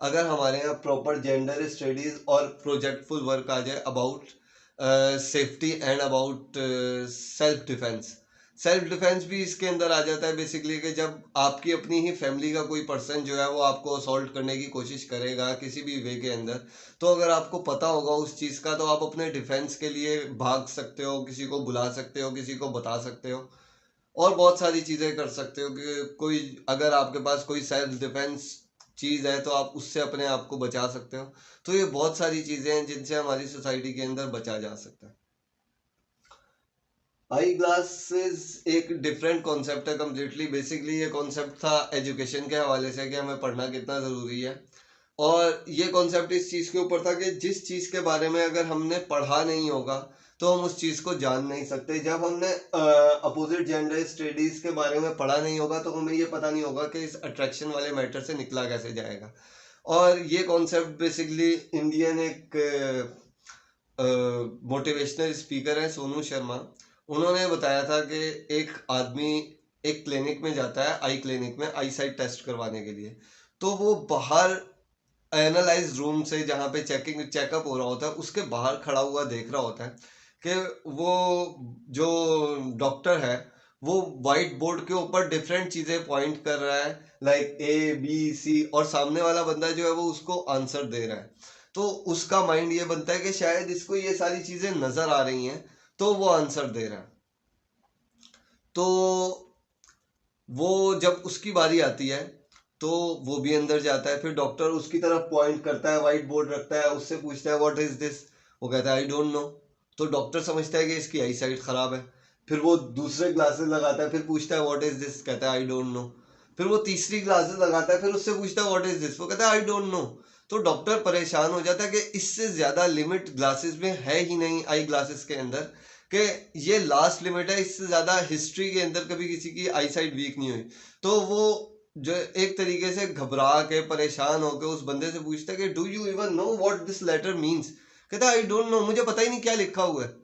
अगर हमारे यहाँ प्रॉपर जेंडर स्टडीज और प्रोजेक्टफुल वर्क आ जाए about safety and about self defence भी इसके अंदर आ जाता है बेसिकली, कि जब आपकी अपनी ही फैमिली का कोई पर्सन जो है वो आपको असॉल्ट करने की कोशिश करेगा किसी भी वे के अंदर, तो अगर आपको पता होगा उस चीज़ का तो आप अपने डिफेंस के लिए भाग सकते हो, किसी को बुला सकते हो, किसी को बता सकते हो और बहुत सारी चीज़ें कर सकते हो। कि कोई अगर आपके पास कोई सेल्फ डिफेंस चीज़ है तो आप उससे अपने आप को बचा सकते हो। तो ये बहुत सारी चीज़ें हैं जिनसे हमारी सोसाइटी के अंदर बचा जा सकता है। आई ग्लासेस एक डिफरेंट कॉन्सेप्ट है कम्प्लीटली। बेसिकली ये कॉन्सेप्ट था एजुकेशन के हवाले से कि हमें पढ़ना कितना ज़रूरी है, और ये कॉन्सेप्ट इस चीज़ के ऊपर था कि जिस चीज़ के बारे में अगर हमने पढ़ा नहीं होगा तो हम उस चीज़ को जान नहीं सकते। जब हमने अपोजिट जेंडर स्टडीज़ के बारे में पढ़ा नहीं होगा तो हमें ये पता नहीं होगा कि इस अट्रैक्शन वाले मैटर से निकला कैसे जाएगा। और ये कॉन्सेप्ट बेसिकली इंडियन एक मोटिवेशनल स्पीकर है सोनू शर्मा, उन्होंने बताया था कि एक आदमी एक क्लिनिक में जाता है, आई क्लिनिक में आई साइट टेस्ट करवाने के लिए। तो वो बाहर एनालाइज रूम से जहाँ पे चेकअप हो रहा होता है उसके बाहर खड़ा हुआ देख रहा होता है कि वो जो डॉक्टर है वो वाइट बोर्ड के ऊपर डिफरेंट चीजें पॉइंट कर रहा है, लाइक ए बी सी, और सामने वाला बंदा जो है वो उसको आंसर दे रहा है। तो उसका माइंड ये बनता है कि शायद इसको ये सारी चीजें नजर आ रही हैं तो वो आंसर दे रहा है। तो वो जब उसकी बारी आती है तो वो भी अंदर जाता है, फिर डॉक्टर उसकी तरफ पॉइंट करता है, व्हाइट बोर्ड रखता है, उससे पूछता है व्हाट इज दिस, वो कहता है आई डोंट नो। तो डॉक्टर समझता है कि इसकी आई साइट खराब है, फिर वो दूसरे ग्लासेस लगाता है, फिर पूछता है व्हाट इज दिस, कहता है आई डोंट नो। फिर वो तीसरी ग्लासेस लगाता है, फिर उससे पूछता है व्हाट इज दिस, वो कहता है आई डोंट नो। तो डॉक्टर परेशान हो जाता है कि इससे ज्यादा लिमिट ग्लासेस में है ही नहीं आई ग्लासेस के अंदर, कि ये लास्ट लिमिट है, इससे ज्यादा हिस्ट्री के अंदर कभी किसी की आई साइट वीक नहीं हुई। तो वो जो एक तरीके से घबरा के परेशान होकर उस बंदे से पूछता है कि do you even know what this letter means, कहता है आई डोंट नो, मुझे पता ही नहीं क्या लिखा हुआ है।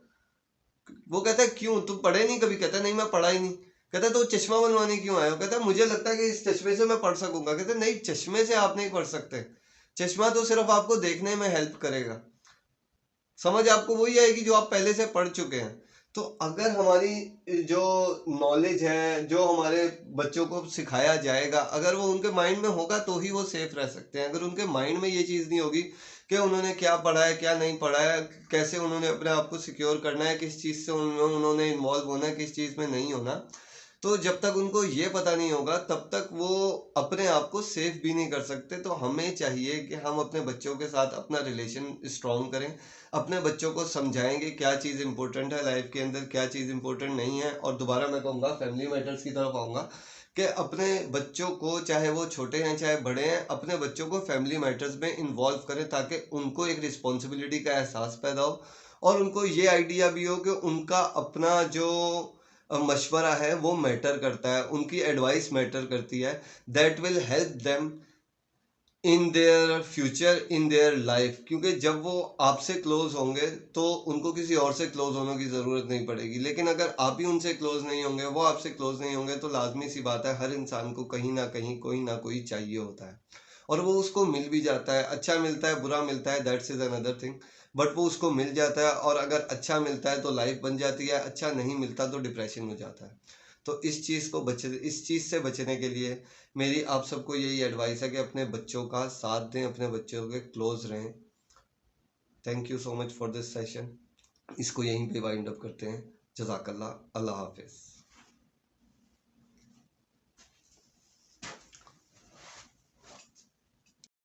वो कहता है क्यों, तुम पढ़े नहीं कभी, कहता है नहीं मैं पढ़ा ही नहीं। कहता है तो चश्मा बनवाने क्यों आए हो, कहता है मुझे लगता है कि इस चश्मे से मैं पढ़ सकूंगा। कहते नहीं, चश्मे से आप नहीं पढ़ सकते, चश्मा तो सिर्फ आपको देखने में हेल्प करेगा, समझ आपको वही आएगी जो आप पहले से पढ़ चुके हैं। तो अगर हमारी जो नॉलेज है जो हमारे बच्चों को सिखाया जाएगा, अगर वो उनके माइंड में होगा तो ही वो सेफ रह सकते हैं। अगर उनके माइंड में ये चीज़ नहीं होगी कि उन्होंने क्या पढ़ा है क्या नहीं पढ़ा है, कैसे उन्होंने अपने आप को सिक्योर करना है, किस चीज़ से उन्होंने इन्वॉल्व होना है, किस चीज़ में नहीं होना, तो जब तक उनको ये पता नहीं होगा तब तक वो अपने आप को सेफ भी नहीं कर सकते। तो हमें चाहिए कि हम अपने बच्चों के साथ अपना रिलेशन स्ट्रॉन्ग करें, अपने बच्चों को समझाएंगे क्या चीज़ इंपॉर्टेंट है लाइफ के अंदर, क्या चीज़ इंपॉर्टेंट नहीं है। और दोबारा मैं कहूँगा फैमिली मैटर्स की तरफ आऊँगा कि अपने बच्चों को, चाहे वो छोटे हैं चाहे बड़े हैं, अपने बच्चों को फैमिली मैटर्स में इन्वॉल्व करें ताकि उनको एक रिस्पॉन्सिबिलिटी का एहसास पैदा हो और उनको ये आइडिया भी हो कि उनका अपना जो मशवरा है वो मैटर करता है, उनकी एडवाइस मैटर करती है, that will help them in their future, in their life. क्योंकि जब वो आपसे क्लोज होंगे तो उनको किसी और से क्लोज होने की ज़रूरत नहीं पड़ेगी, लेकिन अगर आप ही उनसे क्लोज नहीं होंगे, वो आपसे क्लोज नहीं होंगे, तो लाजमी सी बात है हर इंसान को कहीं ना कहीं कोई ना कोई चाहिए होता है, और वो उसको मिल भी जाता है। अच्छा मिलता है बुरा मिलता है, that's is another thing, but वो उसको मिल जाता है। और अगर अच्छा मिलता है तो लाइफ बन जाती है, अच्छा नहीं मिलता तो डिप्रेशन हो जाता है। तो इस चीज़ से बचने के लिए मेरी आप सबको यही एडवाइस है कि अपने बच्चों का साथ दें, अपने बच्चों के क्लोज रहें। Thank you so much for this session. इसको यहीं पे वाइंड अप करते हैं। जज़ाकल्लाह, अल्लाह हाफिज़।